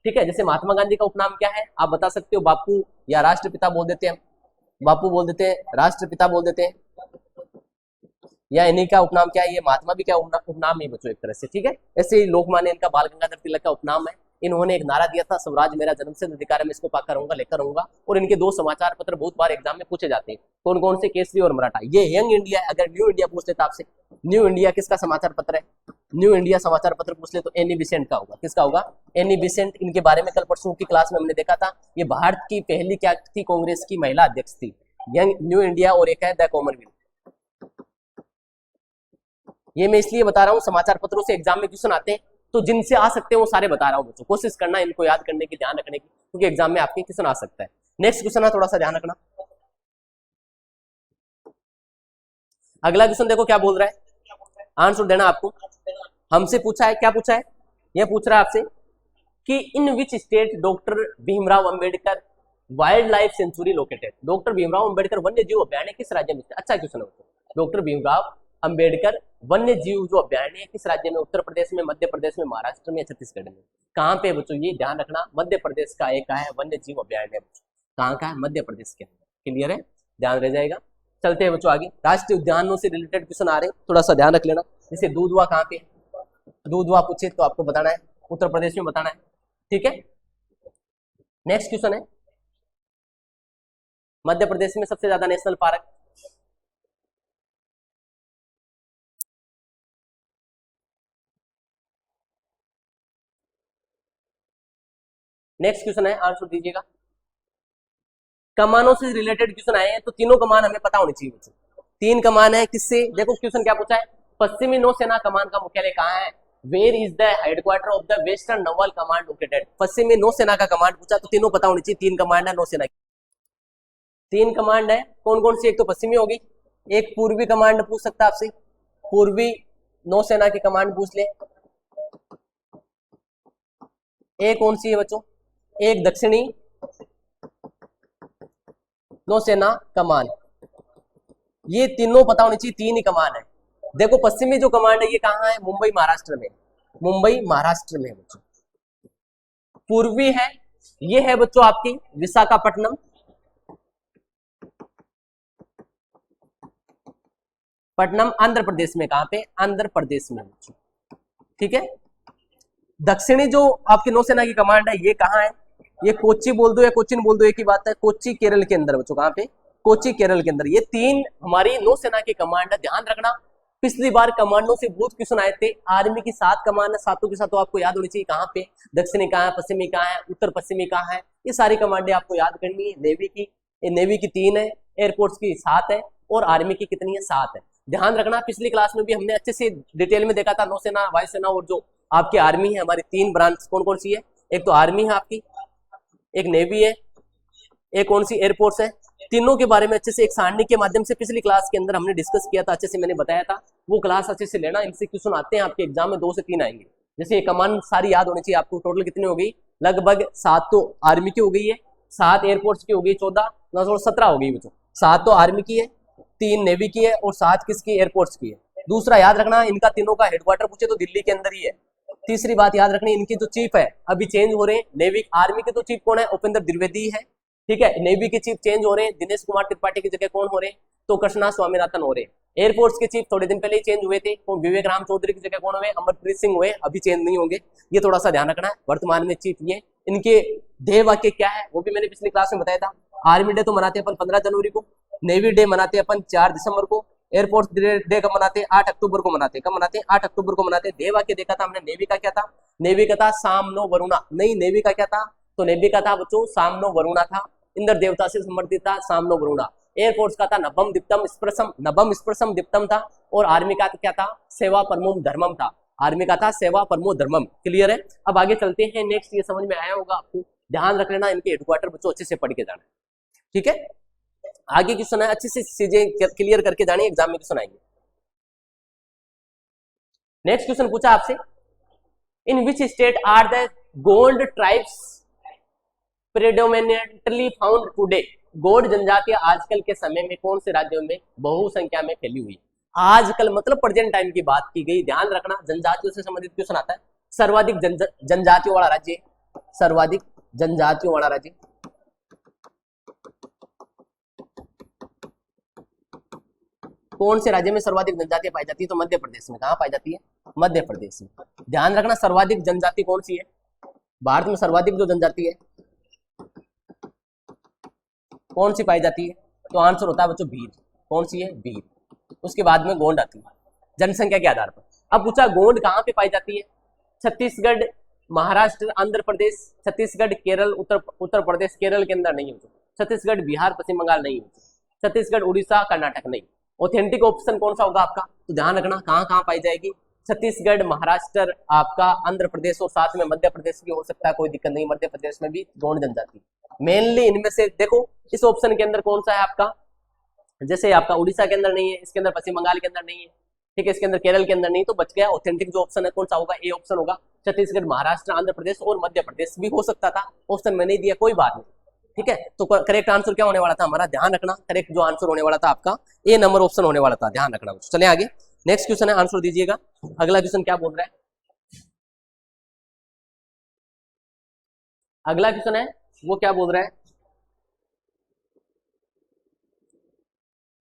ठीक है। जैसे महात्मा गांधी का उपनाम क्या है आप बता सकते हो? बापू या राष्ट्रपिता बोल देते हैं, बापू बोल देते हैं, राष्ट्रपिता बोल देते हैं, या इन्हीं का उपनाम क्या है? ये महात्मा भी क्या उपनाम ही बच्चों एक तरह से, ठीक है। ऐसे ही लोकमान्य इनका बाल गंगाधर तिलक का उपनाम है। इन्होंने एक नारा दिया था, स्वराज मेरा जन्मसिद्ध अधिकार है, मैं इसको पाकर रहूंगा, लेकर रहूंगा। और इनके 2 समाचार पत्र बहुत बार एग्जाम में पूछे जाते हैं। कौन कौन से? केसरी और मराठा। ये यंग इंडिया, अगर न्यू इंडिया पूछ लेता आपसे, न्यू इंडिया किसका समाचार पत्र है? न्यू इंडिया समाचार पत्र पूछ ले तो एनी बिसेंट का होगा। किसका होगा? Any Besant. इनके बारे में कल परसों की क्लास में हमने देखा था। ये भारत की पहली क्या थी? कांग्रेस की महिला अध्यक्ष थी। यंग न्यू इंडिया और एक है द कॉमनवेल्थ। ये मैं इसलिए बता रहा हूँ, समाचार पत्रों से एग्जाम में क्वेश्चन आते हैं, तो जिनसे आ सकते हैं वो सारे बता रहा हूँ बच्चों। कोशिश करना इनको याद करने की, ध्यान रखने की, क्योंकि एग्जाम में आपके क्वेश्चन आ सकता है। नेक्स्ट क्वेश्चन है, थोड़ा सा ध्यान रखना। अगला क्वेश्चन देखो क्या बोल रहा है, आंसर देना आपको। हमसे पूछा है, क्या पूछा है? यह पूछ रहा है आपसे कि in which state doctor Bhimrao Ambedkar wildlife sanctuary located. Doctor Bhimrao Ambedkar वन्य जीव अभ्यारण्य किस राज्य में? अच्छा क्वेश्चन है। डॉक्टर भीमराव अंबेडकर वन्य जीव जो अभ्यारण्य है किस राज्य में? उत्तर प्रदेश में, मध्य प्रदेश में, महाराष्ट्र में, छत्तीसगढ़ में। कहाँ पे बच्चों? ये ध्यान रखना, मध्य प्रदेश का एक है वन्य जीव अभ्यारण्य। कहाँ का है? मध्य प्रदेश के अंदर। क्लियर है? ध्यान रह जाएगा। चलते हैं बच्चों आगे। राष्ट्रीय उद्यानों से रिलेटेड क्वेश्चन आ रहे हैं, थोड़ा सा ध्यान रख लेना। जैसे दूधवा कहाँ पे? दूधवा पूछे तो आपको बताना है उत्तर प्रदेश में बताना है, ठीक है। नेक्स्ट क्वेश्चन है, मध्य प्रदेश में सबसे ज्यादा नेशनल पार्क। नेक्स्ट क्वेश्चन है, आंसर दीजिएगा। कमानों से रिलेटेड क्वेश्चन आए हैं, तो तीनों कमान हमें पता होनी चाहिए बच्चों। 3 कमान है, किससे? देखो क्वेश्चन क्या पूछा है, पश्चिमी नौसेना कमान का मुख्यालय कहाँ है? Where is the headquarter of the western naval command located. पश्चिमी नौसेना का कमांड पूछा, तो तीनों पता होनी चाहिए। 3 कमांड है नौसेना की, 3 कमांड है। कौन कौन सी? एक तो पश्चिमी होगी, एक पूर्वी कमांड पूछ सकता है आपसे, पूर्वी नौसेना की कमांड पूछ ले। एक कौन सी है बच्चों? एक दक्षिणी नौसेना कमान। ये तीनों पता होनी चाहिए, 3 ही कमान है। देखो पश्चिमी जो कमांड है ये कहाँ है? मुंबई महाराष्ट्र में, मुंबई महाराष्ट्र में बच्चों। पूर्वी है, ये है बच्चों आपकी विशाखापट्टनम। पट्टनम आंध्र प्रदेश में, कहां पे? आंध्र प्रदेश में बच्चों, ठीक है। दक्षिणी जो आपकी नौसेना की कमांड है ये कहाँ है? ये कोच्चि बोल दो या कोचिन बोल दो, एक ही बात है। कोच्चि केरल के अंदर बच्चों, कहां पे? कोच्चि केरल के अंदर। ये 3 हमारी नौसेना की कमांड है, ध्यान रखना। पिछली बार कमांडों से बहुत क्वेश्चन आए थे। आर्मी की 7 कमान है, सातों के सातों आपको याद होनी चाहिए। कहाँ पे? दक्षिणी कहाँ है, पश्चिमी कहाँ है, उत्तर पश्चिमी कहाँ है, ये सारी कमांडें आपको याद करनी है। नेवी की 3 है, एयरफोर्स की 7 है, और आर्मी की कितनी है? 7 है। ध्यान रखना, पिछली क्लास में भी हमने अच्छे से डिटेल में देखा था। नौसेना, वायुसेना और जो आपकी आर्मी है, हमारी 3 ब्रांच कौन कौन सी है? एक तो आर्मी है आपकी, एक नेवी है, एक कौन सी? एयरफोर्स है। तीनों के बारे में अच्छे से एक सारणी के माध्यम से पिछली क्लास के अंदर हमने डिस्कस किया था, अच्छे से मैंने बताया था। वो क्लास अच्छे से लेना, इनसे क्वेश्चन आते हैं आपके एग्जाम में, 2 से 3 आएंगे। जैसे ये कमान सारी याद होनी चाहिए आपको। टोटल कितनी हो गई? लगभग 7 तो आर्मी की हो गई है, 7 एयरफोर्स की हो गई, 14 17 हो गई बच्चों। 7 तो आर्मी की है, 3 नेवी की है, और 7 किसकी? एयरफोर्स की है। दूसरा याद रखना, इनका तीनों का हेडक्वार्टर पूछे तो दिल्ली के अंदर ही है। तीसरी बात याद रखनी, इनकी जो चीफ है अभी चेंज हो रहे हैं। नेवी आर्मी के तो चीफ कौन है, उपेंद्र द्विवेदी है, ठीक है। नेवी के चीफ चेंज हो रहे हैं, दिनेश कुमार त्रिपाठी की जगह कौन हो रहे हैं, तो कृष्णा स्वामीनाथन हो रहे हैं। एयरफोर्स के चीफ थोड़े दिन पहले ही चेंज हुए थे, तो विवेक राम चौधरी की जगह कौन हुए, अमरप्रीत सिंह हुए, अभी चेंज नहीं होंगे, ये थोड़ा सा ध्यान रखना है। वर्तमान में चीफ ये, इनके ध्येय वाक्य क्या है वो भी मैंने पिछली क्लास में बताया था। आर्मी डे तो मनाते हैं अपन 15 जनवरी को, नेवी डे मनाते हैं अपन 4 दिसंबर को, एयरफोर्स डे कब मनाते हैं, 8 अक्टूबर को मनाते हैं। कब मनाते हैं, 8 अक्टूबर को मनाते हैं। ध्येय वाक्य देखा था हमने, नेवी का क्या था, नेवी का था सामनो वरुणा, नहीं नेवी का क्या था, तो नेवी का था बच्चों सामनो वरुणा था, इंद्र देवता से समर्थित था सामनो वरुणा। एयरफोर्स का था नभम दीप्तम स्पर्शम, नभम स्पर्शम दीप्तम था। और आर्मी का क्या था, सेवा परमो धर्मम था, आर्मी का था सेवा परमो धर्मम। क्लियर है। अब आगे चलते हैं, नेक्स्ट ये समझ में आया होगा आपको, ध्यान रख लेना, इनके हेडक्वार्टर बच्चों अच्छे से पढ़ के जाना, ठीक है। आगे क्वेश्चन है, अच्छे से चीजें क्लियर करके जानिए, एग्जाम में क्वेश्चन आएंगे। नेक्स्ट क्वेश्चन पूछा आपसे, in which state are the Gond tribes predominantly found today, Gond जनजातियां आजकल के समय में कौन से राज्यों में बहुसंख्या में फैली हुई। आजकल मतलब प्रेजेंट टाइम की बात की गई, ध्यान रखना, जनजातियों से संबंधित क्वेश्चन आता है। सर्वाधिक जनजातियों वाला राज्य, सर्वाधिक जनजातियों वाला राज्य, कौन से राज्य में सर्वाधिक जनजातियां पाई जाती है, तो मध्य प्रदेश में। कहां पाई जाती है, मध्य प्रदेश में। ध्यान रखना, सर्वाधिक जनजाति कौन सी है, भारत में सर्वाधिक जो जनजाति है कौन सी पाई जाती है, तो आंसर होता है बच्चों भील। कौन सी है, भील। उसके बाद में गोंड आती है जनसंख्या के आधार पर। अब पूछा गोंड कहां पे पाई जाती है, छत्तीसगढ़, महाराष्ट्र, आंध्र प्रदेश, छत्तीसगढ़, केरल, उत्तर प्रदेश, केरल के अंदर नहीं होती, छत्तीसगढ़, बिहार, पश्चिम बंगाल नहीं होती, छत्तीसगढ़, उड़ीसा, कर्नाटक नहीं। ऑथेंटिक ऑप्शन कौन सा होगा आपका, तो ध्यान रखना कहां कहां पाई जाएगी, छत्तीसगढ़, महाराष्ट्र, आपका आंध्र प्रदेश और साथ में मध्य प्रदेश भी हो सकता है, कोई दिक्कत नहीं, मध्य प्रदेश में भी गोंड जनजाति मेनली इनमें से। देखो इस ऑप्शन के अंदर कौन सा है आपका, जैसे आपका उड़ीसा के अंदर नहीं है, इसके अंदर पश्चिम बंगाल के अंदर नहीं है, ठीक है, इसके अंदर केरल के अंदर नहीं, तो बच गया ऑथेंटिक जो ऑप्शन है कौन सा होगा, ए ऑप्शन होगा। छत्तीसगढ़, महाराष्ट्र, आंध्र प्रदेश और मध्य प्रदेश भी हो सकता था, ऑप्शन में नहीं दिया, कोई बात नहीं, ठीक है। तो करेक्ट आंसर क्या होने वाला था हमारा, ध्यान रखना, करेक्ट जो आंसर होने वाला था आपका ए नंबर ऑप्शन होने वाला था, ध्यान रखना। चले आगे, नेक्स्ट क्वेश्चन है, आंसर दीजिएगा। अगला क्वेश्चन क्या बोल रहा है, अगला क्वेश्चन है वो क्या बोल रहा है,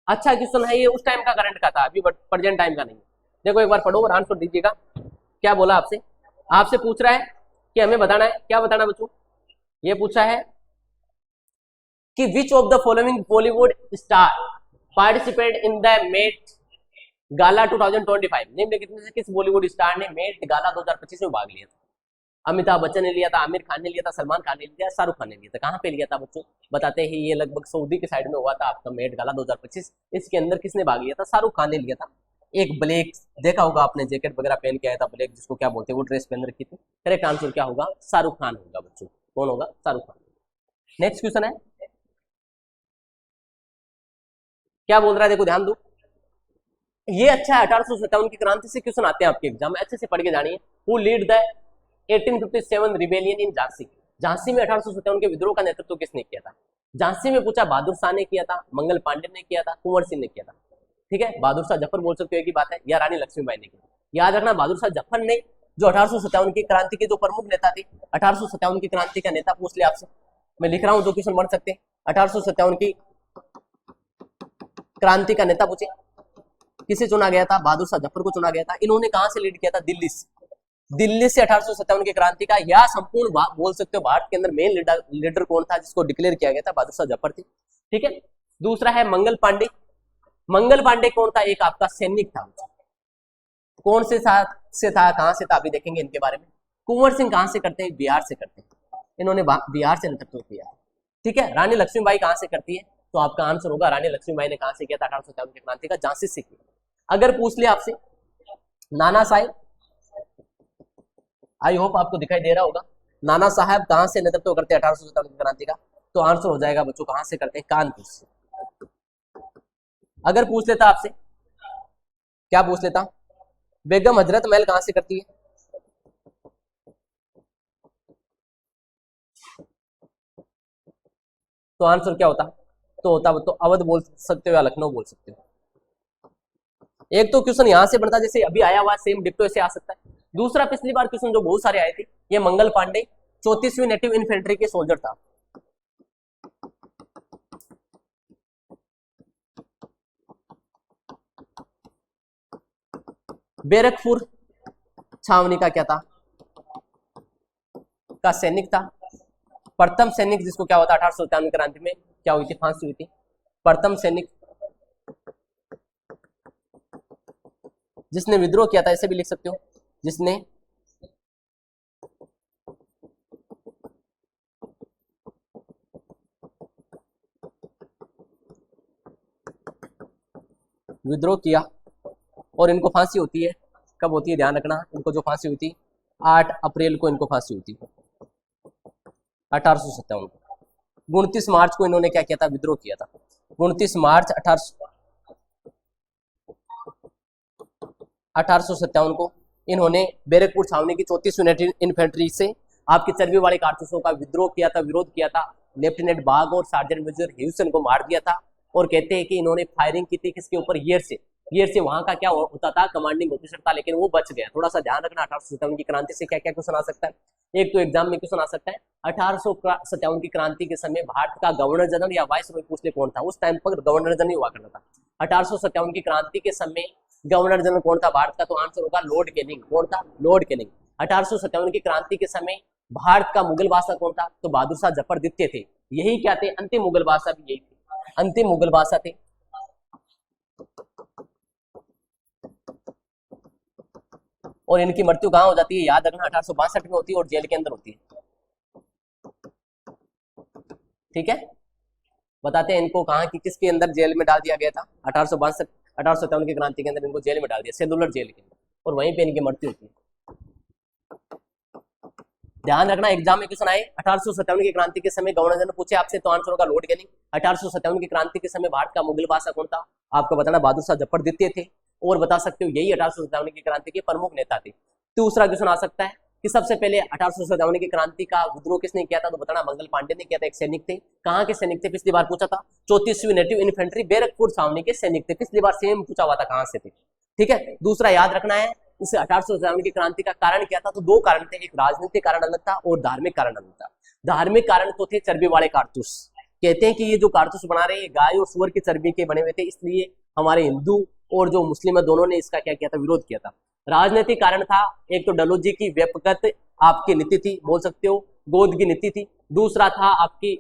अच्छा क्वेश्चन है ये, उस टाइम का करंट का था, अभी प्रेजेंट टाइम का नहीं। देखो एक बार पढ़ो और आंसर दीजिएगा। क्या बोला आपसे, आपसे पूछ रहा है कि हमें बताना है, क्या बताना बच्चों, ये पूछा है कि which of the following Bollywood star participate in the Met Gala 2025, निम्नलिखित में से किस बॉलीवुड स्टार ने मेट गाला 2025 में भाग लिया था। अमिताभ बच्चन ने लिया था, आमिर खान ने लिया था, सलमान खान ने लिया था, शाहरुख खान ने लिया था। कहां पे लिया था बच्चों, बताते हैं ये लगभग सऊदी के साइड में हुआ था आपका मेट गाला 2025। इसके अंदर किसने भाग लिया था, शाहरुख खान ने लिया था। एक ब्लैक देखा होगा आपने, जैकेट वगैरह पहन के आया था, ब्लैक जिसको क्या बोलते हैं, वो ड्रेस पहन रखी थी। करेक्ट आंसर क्या होगा, शाहरुख खान होगा बच्चों। कौन होगा, शाहरुख खान। नेक्स्ट क्वेश्चन है, क्या बोल रहा है, देखो ध्यान दो, ये अच्छा है, 1857 की क्रांति से क्वेश्चन आते हैं आपके एग्जाम में, अच्छे से पढ़ के जानिए। Who lead the 1857 rebellion in Jhansi, Jhansi में 1857 के विद्रोह का नेतृत्व किसने किया था। झांसी में पूछा, बहादुर शाह ने किया था, मंगल पांडे ने किया था, कुंवर सिंह ने किया था, ठीक है। बहादुर शाह जफर बोल सकते हो, एक ही बात है, या रानी लक्ष्मीबाई ने किया। याद रखना, बहादुर शाह जफर ने जो 1857 की क्रांति के जो प्रमुख नेता थे, 1857 की क्रांति का नेता पूछ लिया आपसे, मैं लिख रहा हूं, जो क्वेश्चन बन सकते हैं। 1857 की क्रांति का नेता पूछे, किसे चुना गया था, बहादुर शाह जफर को चुना गया था। इन्होंने कहां से लीड किया था, दिल्ली से। दिल्ली से 1857 की क्रांति का, या संपूर्ण बोल सकते हो भारत के अंदर मेन लीडर कौन था जिसको डिक्लेयर किया गया था, बहादुर शाह जफर थे, ठीक है। दूसरा है मंगल पांडे। मंगल पांडे कौन था, एक आपका सैनिक था, कौन से साथ से था, कहां से था, अभी देखेंगे इनके बारे में। कुंवर सिंह कहां से करते हैं, बिहार से करते हैं, इन्होंने बिहार से नेतृत्व किया, ठीक है। रानी लक्ष्मीबाई कहां से करती है, तो आपका आंसर होगा रानी लक्ष्मीबाई ने कहां से किया था 1857 की क्रांति का, झांसी से किया। अगर पूछ ले आपसे नाना साहेब, आई होप आपको दिखाई दे रहा होगा, नाना साहब कहां से नेतृत्व करते हैं 1857 की क्रांति का, तो आंसर हो जाएगा बच्चों कहां से करते हैं, कानपुर से। अगर पूछ लेता आपसे, क्या पूछ लेता, बेगम हजरत महल कहां से करती है, तो आंसर क्या होता, तो होता तो अवध बोल सकते हो या लखनऊ बोल सकते हो। एक तो क्वेश्चन यहां से बनता जैसे अभी आया हुआ सेम डिक्टो ऐसे आ सकता है, दूसरा पिछली बार क्वेश्चन जो बहुत सारे आए थे, ये मंगल पांडे 34वीं नेटिव इन्फेंट्री के सोल्जर था। बैरकपुर छावनी का क्या था, का सैनिक था। प्रथम सैनिक जिसको क्या होता 1857 क्रांति में क्या हुई थी, फांसी हुई थी। प्रथम सैनिक जिसने विद्रोह किया था, ऐसे भी लिख सकते हो, जिसने विद्रोह किया और इनको फांसी होती है। कब होती है ध्यान रखना, इनको जो फांसी हुई थी 8 अप्रैल को इनको फांसी हुई थी 1857 को। 29 मार्च को इन्होंने क्या किया था, विद्रोह किया था। 29 मार्च 1857 को इन्होंने बैरकपुर छावनी की 34वीं इन्फेंट्री से आपकी चर्बी वाले कारतूसों का विद्रोह किया था, विरोध किया था। लेफ्टिनेंट बाग और सार्जेंट मेजर ह्यूसन को मार दिया था। और कहते हैं कि इन्होंने फायरिंग की थी किसके ऊपर, ईयर से वहां का क्या होता था, कमांडिंग ऑफिसर था, लेकिन वो बच गया। थोड़ा सा ध्यान रखना, 1857 की क्रांति से क्या क्या क्वेश्चन आ सकता है। एक तो एग्जाम में क्वेश्चन आ सकता है 1857 की क्रांति के समय भारत का गवर्नर जनरल या वाइस रॉय पूछते कौन था। उस टाइम पर गवर्नर जनरल हुआ करता था। 1857 की क्रांति के समय गवर्नर जनरल कौन था भारत का, तो आंसर होगा लॉर्ड कैनिंग। कौन था, लॉर्ड कैनिंग। 1857 की क्रांति के समय भारत का मुगल बादशाह कौन था, तो बहादुर शाह जफर द्वितीय थे। यही क्या थे, अंतिम मुगल बादशाह भी यही थे, अंतिम मुगल बादशाह थे। और इनकी मृत्यु कहां हो जाती है, याद रखना 1862 में होती है और जेल के अंदर होती है। ठीक है, बताते हैं इनको कहां की किसके अंदर जेल में डाल दिया गया था। 1857 की क्रांति के अंदर इनको जेल में डाल दिया, सेलुलर जेल के अंदर, और वहीं पे इनकी मृत्यु होती है। ध्यान रखना, एग्जाम में क्वेश्चन आए 1857 की क्रांति के समय गवर्नर जनरल पूछे आपसे, तो आंसर होगा लॉर्ड कैनिंग। 1857 की क्रांति के समय भारत का मुगल बादशाह कौन था, आपको बताना बहादुर शाह जफर द्वितीय थे। और बता सकते हो यही 1857 की क्रांति के प्रमुख नेता थे। दूसरा क्वेश्चन आ सकता है कि सबसे पहले 1857 की क्रांति का विद्रोह किसने किया था, तो बताना मंगल पांडे ने किया था। एक सैनिक थे, कहाँ के सैनिक थे, पिछली बार पूछा था 34वीं नेटिव इन्फेंट्री बैरकपुर छावनी के सैनिक थे। पिछली बार सेम पूछा हुआ था कहां से थे। ठीक है, दूसरा याद रखना है इस 1857 की क्रांति का कारण क्या था, तो दो कारण थे, एक राजनीतिक कारण अलग था और धार्मिक कारण अलग था। धार्मिक कारण तो थे चर्बी वाले कारतूस। कहते हैं कि ये जो कारतूस बना रहे हैं गाय और सुअर की चर्बी के बने हुए थे, इसलिए हमारे हिंदू और जो मुस्लिम है दोनों ने इसका क्या किया था, विरोध किया था। राजनीतिक कारण था, एक तो डलोजी की व्यपगत आपकी नीति थी, बोल सकते हो गोद की नीति थी। दूसरा था आपकी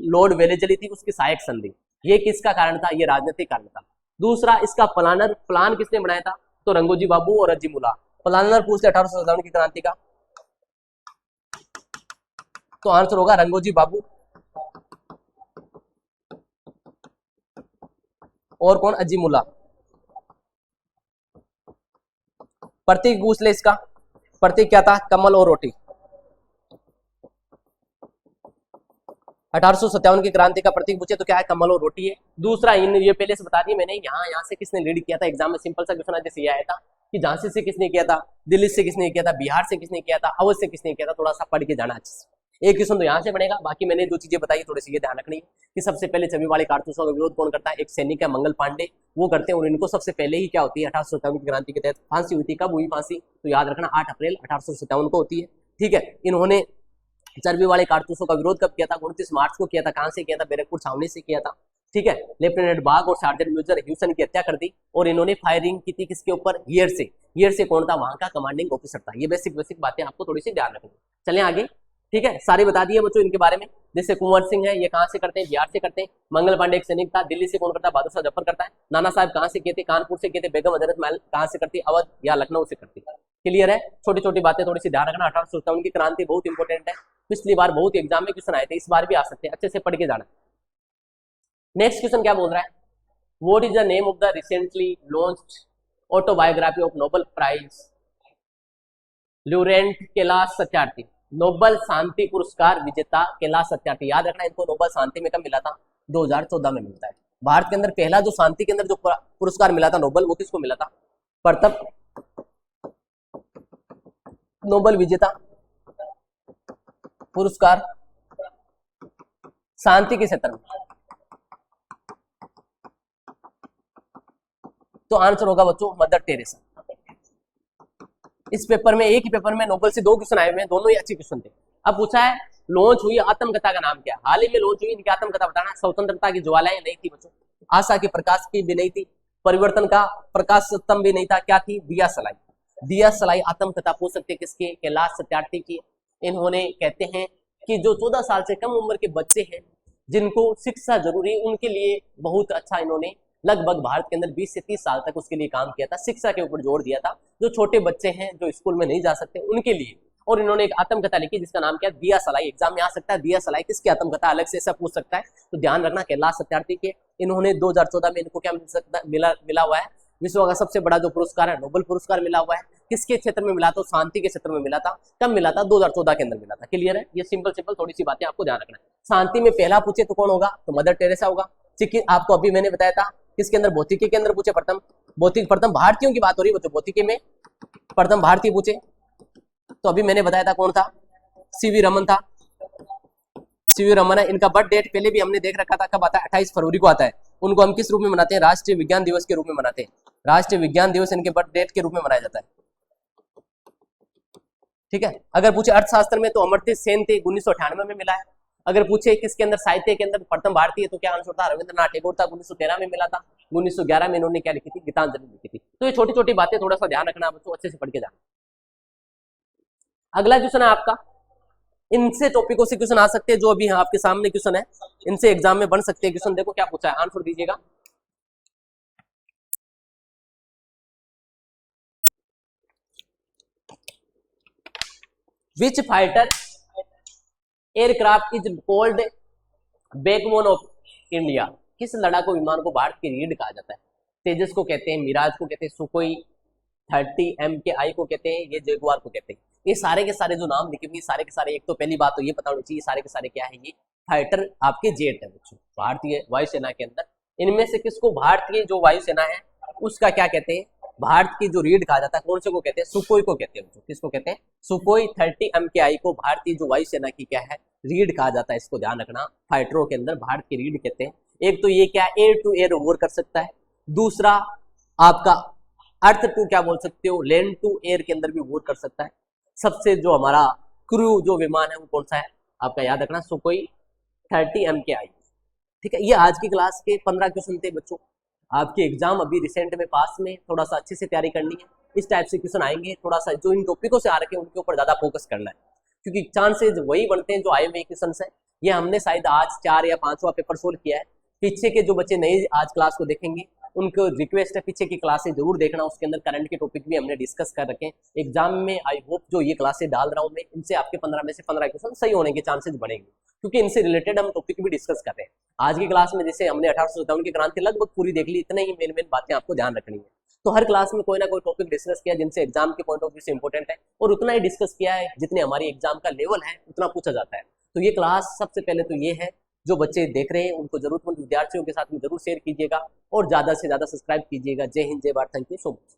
लॉर्ड वेलेजली थी, उसकी सहायक संधि। ये किसका कारण था, ये राजनीतिक कारण था। दूसरा इसका प्लान किसने बनाया था, तो रंगोजी बाबू और अजीमुल्ला। प्लानर पूछते 1857 की क्रांति का, तो आंसर होगा रंगोजी बाबू और कौन, अजीमुल्ला। प्रतीक पूछ ले इसका, प्रतीक क्या था, कमल और रोटी। 1857 की क्रांति का प्रतीक पूछे तो क्या है, कमल और रोटी है। दूसरा ये पहले से बता दिया मैंने, यहाँ से किसने लीड किया था। एग्जाम में सिंपल सा क्वेश्चन है, जैसे ये आया था कि झांसी से किसने किया था, दिल्ली से किसने किया था, बिहार से किसने किया था, अवध से किसने किया था। थोड़ा सा पढ़ के जाना अच्छे से। एक क्वेश्चन तो यहाँ से बनेगा, बाकी मैंने जो चीजें बताई थोड़ी सी ये ध्यान रखनी है कि सबसे पहले चर्बी वाले कारतूसों का विरोध कौन करता है, एक सैनिक है मंगल पांडे, वो करते हैं। और इनको सबसे पहले ही क्या होती है, 1857 की क्रांति के तहत फांसी हुई थी। कब हुई फांसी, तो याद रखना 8 अप्रैल 1857 को होती है। ठीक है, इन्होंने चर्बी वाले कारतूसों का विरोध कब किया था, 29 मार्च को किया था। कहां से किया था, बैरकपुर छावनी से किया था। ठीक है, लेफ्टिनेंट बाग और सार्जेंट मेजर ह्यूसन की हत्या कर दी और इन्होंने फायरिंग की थी किसके ऊपर, ईयर से कौन था, वहां का कमांडिंग ऑफिसर था। ये बेसिक बातें आपको थोड़ी सी ध्यान रखनी। चलें आगे। ठीक है, सारी बता दिए बच्चों इनके बारे में। जैसे कुंवर सिंह है, ये कहां से करते हैं, बिहार से करते हैं। मंगल पांडे एक सैनिक था, दिल्ली से कौन करता है, बहादुर शाह जफर करता है। नाना साहब कहां से किए थे, कानपुर से किए थे। बेगम हजरत महल कहां से करती, अवध या लखनऊ से करती। क्लियर है, छोटी छोटी बातें थोड़ी सी ध्यान रखना। 1857 की क्रांति बहुत इंपॉर्टेंट है, पिछली बार बहुत एग्जाम में क्वेश्चन आए थे, इस बार भी आ सकते हैं, अच्छे से पढ़ के जाना। नेक्स्ट क्वेश्चन क्या बोल रहा है, what is the name of the recently launched autobiography of Nobel prize laureate Kailash Satyarthi, Nobel शांति पुरस्कार विजेता कैलाश सत्यार्थी। याद रखना, इनको नोबेल शांति में कब मिला था, 2014 में मिलता है। भारत के अंदर पहला जो शांति के अंदर जो पुरस्कार मिला था नोबेल, वो किसको मिला था, प्रथम नोबेल विजेता पुरस्कार शांति के क्षेत्र में, तो आंसर होगा बच्चों मदर टेरेसा। इस पेपर में, एक ही पेपर में नोबल से 2 क्वेश्चन आए हुए हैं, दोनों ही अच्छे क्वेश्चन थे। अब पूछा है लॉन्च हुई आत्मकथा का नाम क्या है? हाल ही में लॉन्च हुई इनकी आत्मकथा बताना। स्वतंत्रता की ज्वालाएं नहीं थी बच्चों, आशा के प्रकाश की भी नहीं थी, परिवर्तन का प्रकाश स्तंभ भी नहीं था, क्या थी? दिया सलाई। दिया सलाई आत्मकथा पूछ सकते किसके? कैलाश सत्यार्थी की। इन्होंने कहते हैं कि जो 14 साल से कम उम्र के बच्चे हैं जिनको शिक्षा जरूरी, उनके लिए बहुत अच्छा इन्होंने लगभग भारत के अंदर 20 से 30 साल तक उसके लिए काम किया था, शिक्षा के ऊपर जोर दिया था। जो छोटे बच्चे हैं जो स्कूल में नहीं जा सकते उनके लिए, और इन्होंने एक आत्मकथा लिखी जिसका नाम क्या? दिया सलाई। एग्जाम में आ सकता है दिया सलाई किसकी आत्मकथा, अलग से ऐसा पूछ सकता है, तो ध्यान रखना कैलाश सत्यार्थी के। इन्होंने 2014 में इनको क्या मिला हुआ है? विश्व का सबसे बड़ा जो पुरस्कार है नोबेल पुरस्कार मिला हुआ है। किसके क्षेत्र में मिला था? शांति के क्षेत्र में मिला था। कब मिला था? 2014 के अंदर मिला था। क्लियर है? ये सिंपल थोड़ी सी बातें आपको ध्यान रखना है। शांति में पहला पूछे तो कौन होगा? तो मदर टेरेसा होगा। आपको अभी मैंने बताया था किसके अंदर? भौतिकी के अंदर पूछे प्रथम भारतीयों की बात हो रही है, भौतिकी में प्रथम भारतीय पूछे तो अभी मैंने बताया था कौन था? सीवी रमन था। सीवी रमन है। इनका बर्थ डेट पहले भी हमने देख रखा था, कब आता है? 28 फरवरी को आता है। उनको हम किस रूप में मनाते हैं? राष्ट्रीय विज्ञान दिवस के रूप में मनाते हैं। राष्ट्रीय विज्ञान दिवस इनके बर्थ डेट के रूप में मनाया जाता है। ठीक है। अगर पूछे अर्थशास्त्र में तो अमर्त्य सेन थे, 1998 में मिला है। अगर पूछे किसके अंदर? साहित्य के अंदर प्रथम भारतीय, तो क्या आंसर था? रविंद्रनाथ टैगोर था, 1913 में मिला था। 1911 में इन्होंने क्या लिखी थी? गीतांजलि लिखी थी। तो ये छोटी छोटी बातें थोड़ा सा ध्यान रखना बच्चों, अच्छे से पढ़ के जाना। अगला क्वेश्चन है आपका, इनसे टॉपिकों से क्वेश्चन आ सकते हैं जो अभी आपके सामने क्वेश्चन है, इनसे एग्जाम में बन सकते हैं क्वेश्चन। देखो क्या पूछा है, आंसर दीजिएगा। Which fighter aircraft is called backbone of India? किस लड़ाकू विमान को भारत की रीढ़ कहा जाता है? तेजस को कहते हैं, मिराज को कहते हैं, सुकोई 30 MKI को कहते हैं, ये जगुआर को कहते हैं। ये सारे के सारे जो नाम लिखे हुए सारे के सारे, एक तो पहली बात तो ये पता होनी चाहिए सारे के सारे क्या है? ये फाइटर आपके जेट है बच्चों, भारतीय वायुसेना के अंदर। इनमें से किसको भारतीय जो वायुसेना है उसका क्या कहते हैं? भारत की जो रीढ़ कहा जाता है, कौन से को कहते हैं? सुकोई को कहते हैं बच्चों। किसको कहते हैं? सुकोई 30 MKI को भारतीय जो वायुसेना की क्या है? रीढ़ कहा जाता है। इसको ध्यान रखना, फाइटरों के अंदर भारत की रीढ़ कहते हैं। एक तो ये क्या, एयर टू एयर वॉर कर सकता है। दूसरा आपका अर्थ टू क्या बोल सकते हो, लैंड टू एयर के अंदर भी वॉर कर सकता है। सबसे जो हमारा क्रू जो विमान है वो कौन सा है आपका? याद रखना, सुकोई 30 MKI। ठीक है। ये आज की क्लास के 15 क्वेश्चन थे बच्चों। आपके एग्जाम अभी रिसेंट में पास में, थोड़ा सा अच्छे से तैयारी करनी है। इस टाइप से क्वेश्चन आएंगे, थोड़ा सा जो इन टॉपिकों से आ रखे हैं उनके ऊपर ज्यादा फोकस करना है, क्योंकि चांसेज वही बनते हैं जो आए हुए क्वेश्चन है। ये हमने शायद आज 4 या 5वां पेपर सोल्व किया है। पीछे के जो बच्चे नए आज क्लास को देखेंगे उनको रिक्वेस्ट है पीछे की क्लासें जरूर देखना, उसके अंदर करंट के टॉपिक भी हमने डिस्कस कर रखे हैं। एग्जाम में आई होप जो ये क्लासें डाल रहा हूँ मैं, इनसे आपके 15 में से 15 क्वेश्चन सही होने के चांसेस बढ़ेंगे, क्योंकि इनसे रिलेटेड हम टॉपिक भी डिस्कस कर रहे हैं। आज की क्लास में जैसे हमने 1857 की क्रांति लगभग पूरी देख ली, इतने ही मेन बातें आपको ध्यान रखनी है। तो हर क्लास में कोई ना कोई टॉपिक डिस्कस किया जिनसे एग्जाम के पॉइंट ऑफ व्यू से इंपॉर्टेंट है, और उतना ही डिस्कस किया है जितने हमारी एग्जाम का लेवल है उतना पूछा जाता है। तो ये क्लास सबसे पहले तो ये है, जो बच्चे देख रहे हैं उनको जरूरतमंद विद्यार्थियों के साथ में जरूर शेयर कीजिएगा और ज्यादा से ज्यादा सब्सक्राइब कीजिएगा। जय हिंद, जय Bharat, thank you so much.